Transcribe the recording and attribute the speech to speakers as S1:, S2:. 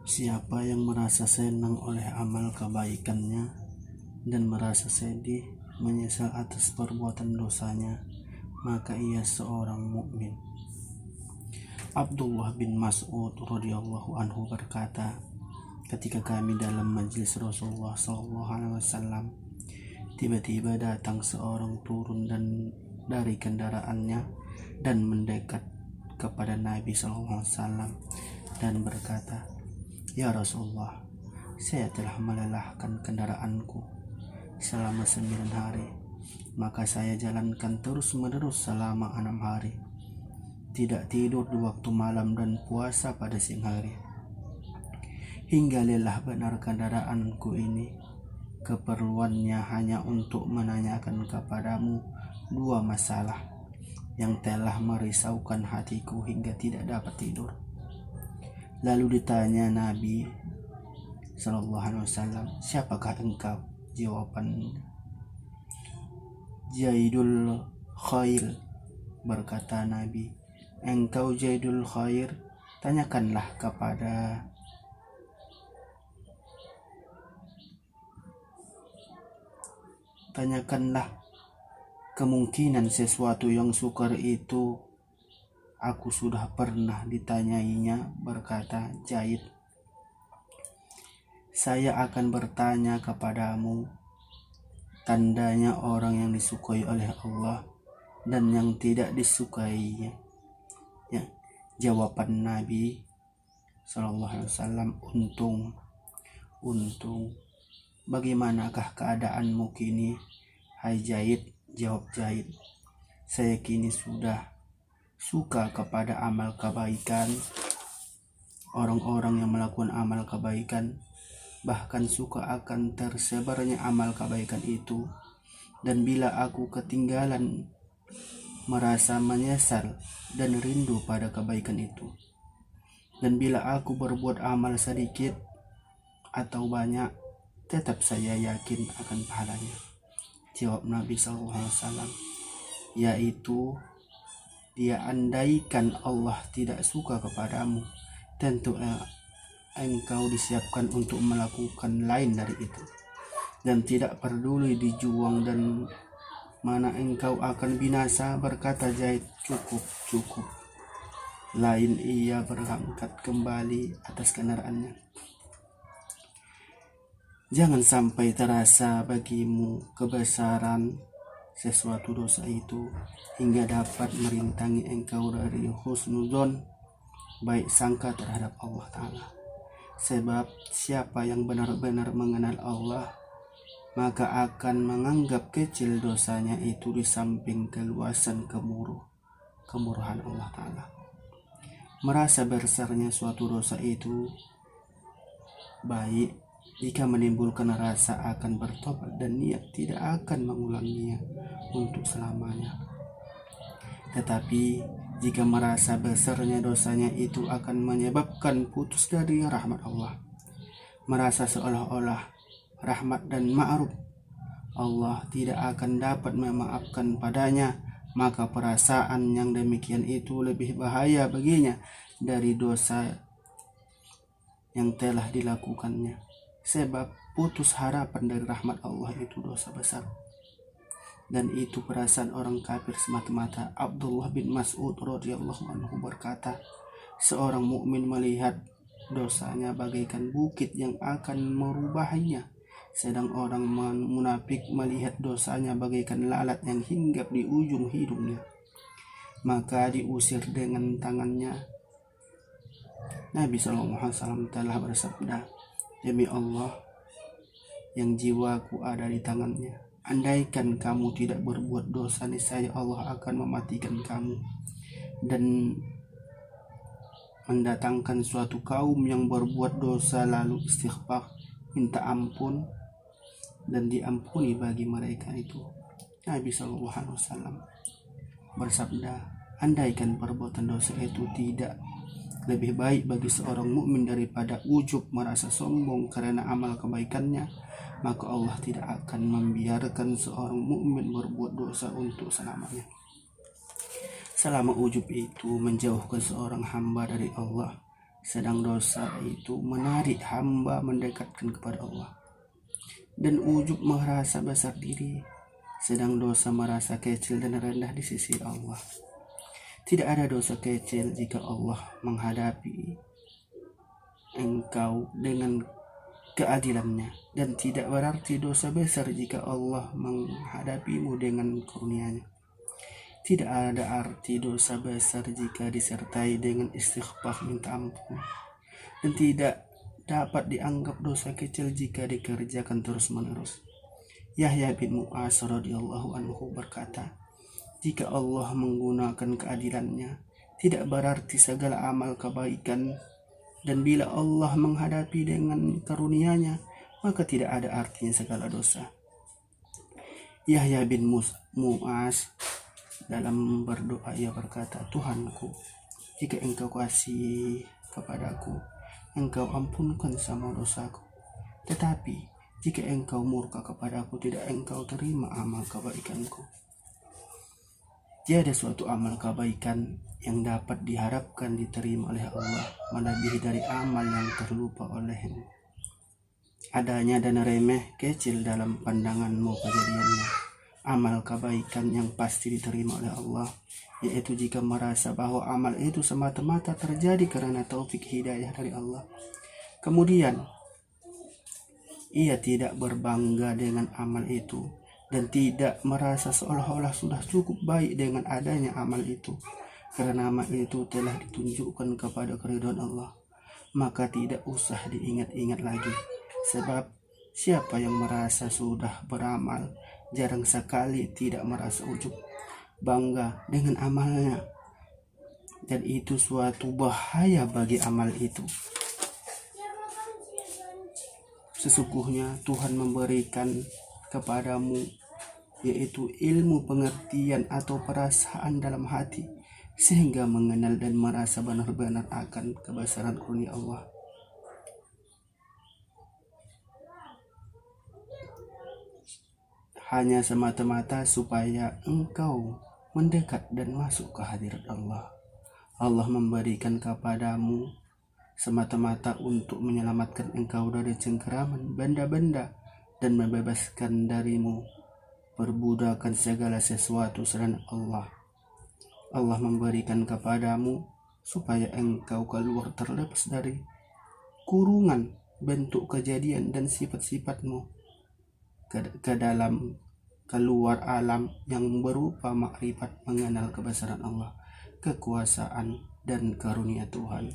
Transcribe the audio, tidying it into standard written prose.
S1: Siapa yang merasa senang oleh amal kebaikannya dan merasa sedih menyesal atas perbuatan dosanya, maka ia seorang mukmin. Abdullah bin Mas'ud radhiyallahu anhu berkata, ketika kami dalam majelis Rasulullah SAW, tiba-tiba datang seorang turun dari kendaraannya dan mendekat kepada Nabi SAW dan berkata, "Ya Rasulullah, saya telah melelahkan kendaraanku selama 9 hari, maka saya jalankan terus-menerus selama 6 hari, tidak tidur di waktu malam dan puasa pada siang hari, hingga lelah benar kendaraanku ini. Keperluannya hanya untuk menanyakan kepadamu 2 masalah yang telah merisaukan hatiku hingga tidak dapat tidur." Lalu ditanya Nabi SAW, "Siapakah engkau?" Jawaban, "Jaidul Khair." Berkata Nabi, "Engkau Jaidul Khair? Tanyakanlah kemungkinan sesuatu yang sukar itu aku sudah pernah ditanyainya." Berkata Jaid, "Saya akan bertanya kepadamu tandanya orang yang disukai oleh Allah dan yang tidak disukainya." Ya, jawaban Nabi SAW, untung. "Bagaimanakah keadaanmu kini, hai Jaid?" Jawab Jaid, "Saya kini sudah suka kepada amal kebaikan, orang-orang yang melakukan amal kebaikan, bahkan suka akan tersebarnya amal kebaikan itu. Dan bila aku ketinggalan, merasa menyesal dan rindu pada kebaikan itu. Dan bila aku berbuat amal sedikit atau banyak, tetap saya yakin akan pahalanya." Jawab Nabi SAW, yaitu, "Dia andaikan Allah tidak suka kepadamu, tentu engkau disiapkan untuk melakukan lain dari itu, dan tidak peduli dijuang dan mana engkau akan binasa." Berkata Zaid, cukup. Lain ia berangkat kembali atas kendaraannya. Jangan sampai terasa bagimu kebesaran sesuatu dosa itu hingga dapat merintangi engkau dari husnudzon, baik sangka terhadap Allah Ta'ala. Sebab siapa yang benar-benar mengenal Allah, maka akan menganggap kecil dosanya itu di samping keluasan kemurahan Allah Ta'ala. Merasa besarnya suatu dosa itu baik jika menimbulkan rasa akan bertobat dan niat tidak akan mengulanginya untuk selamanya. Tetapi jika merasa besarnya dosanya itu akan menyebabkan putus dari rahmat Allah, merasa seolah-olah rahmat dan ma'ruf Allah tidak akan dapat memaafkan padanya, maka perasaan yang demikian itu lebih bahaya baginya dari dosa yang telah dilakukannya. Sebab putus harapan dari rahmat Allah itu dosa besar, dan itu perasaan orang kafir semata-mata. Abdullah bin Mas'ud radhiyallahu anhu berkata, "Seorang mukmin melihat dosanya bagaikan bukit yang akan merubahnya, sedang orang munafik melihat dosanya bagaikan lalat yang hinggap di ujung hidungnya, maka diusir dengan tangannya." Nabi SAW telah bersabda, "Demi Allah yang jiwaku ada di tangannya, andaikan kamu tidak berbuat dosa, niscaya Allah akan mematikan kamu dan mendatangkan suatu kaum yang berbuat dosa lalu istighfar, minta ampun, dan diampuni bagi mereka itu." Nabi SAW bersabda, andaikan perbuatan dosa itu tidak lebih baik bagi seorang mukmin daripada ujub merasa sombong karena amal kebaikannya, maka Allah tidak akan membiarkan seorang mukmin berbuat dosa untuk selamanya. Selama ujub itu menjauhkan seorang hamba dari Allah sedang dosa itu menarik hamba mendekatkan kepada Allah. Dan ujub merasa besar diri, sedang dosa merasa kecil dan rendah di sisi Allah. Tidak ada dosa kecil jika Allah menghadapi engkau dengan keadilannya, dan tidak berarti dosa besar jika Allah menghadapimu dengan karunia-Nya. Tidak ada arti dosa besar jika disertai dengan istighfar minta ampun, dan tidak dapat dianggap dosa kecil jika dikerjakan terus-menerus. Yahya bin Mu'az radhiyallahu anhu berkata, jika Allah menggunakan keadilannya, tidak berarti segala amal kebaikan, dan bila Allah menghadapi dengan karunia-Nya, maka tidak ada artinya segala dosa. Yahya bin Mu'az dalam berdoa ia berkata, Tuhanku, jika Engkau kasih kepadaku, Engkau ampunkan sama dosaku. Tetapi jika Engkau murka kepadaku, tidak Engkau terima amal kebaikanku. Tiada suatu amal kebaikan yang dapat diharapkan diterima oleh Allah melebihi dari amal yang terlupa olehnya. Adanya dan remeh kecil dalam pandanganmu kejadiannya. Amal kebaikan yang pasti diterima oleh Allah, yaitu jika merasa bahwa amal itu semata-mata terjadi karena taufik hidayah dari Allah. Kemudian ia tidak berbangga dengan amal itu, dan tidak merasa seolah-olah sudah cukup baik dengan adanya amal itu, karena amal itu telah ditunjukkan kepada keridhaan Allah. Maka tidak usah diingat-ingat lagi, sebab siapa yang merasa sudah beramal, jarang sekali tidak merasa ujub, bangga dengan amalnya, dan itu suatu bahaya bagi amal itu. Sesungguhnya Tuhan memberikan kepadamu, yaitu ilmu pengertian atau perasaan dalam hati, sehingga mengenal dan merasa benar-benar akan kebesaran karunia Allah. Hanya semata-mata supaya engkau mendekat dan masuk ke hadirat Allah. Allah memberikan kepadamu semata-mata untuk menyelamatkan engkau dari cengkeraman benda-benda dan membebaskan darimu perbudakan segala sesuatu selain Allah. Allah memberikan kepadamu supaya engkau keluar terlepas dari kurungan bentuk kejadian dan sifat-sifatmu ke dalam keluar alam yang berupa makrifat mengenal kebesaran Allah, kekuasaan dan karunia Tuhan.